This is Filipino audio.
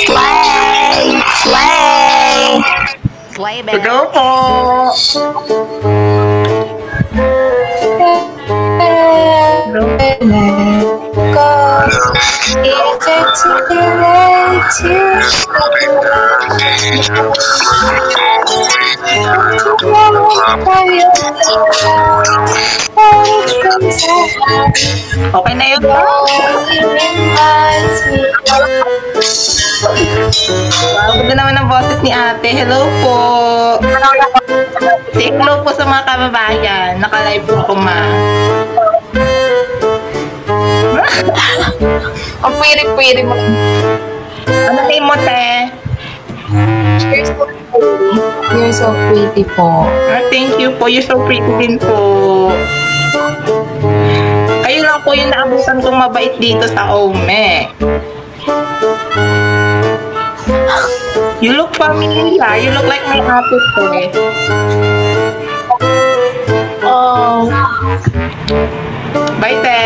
Slay! Slay! Slay, baby. Hello po. Okay na yun po. Wow, ganda naman ang boses ni ate. Hello po. Say hello po sa mga kababayan. Naka-live po ako, ma. Ang pwiri-pwiri mo. Ano name mo, te? You're so pretty po. Thank you po. You're so pretty din po. Kayo lang po yung naabutan kong mabait dito sa Ome. You look familiar. You look like my ate po eh. Oh. Bye, te.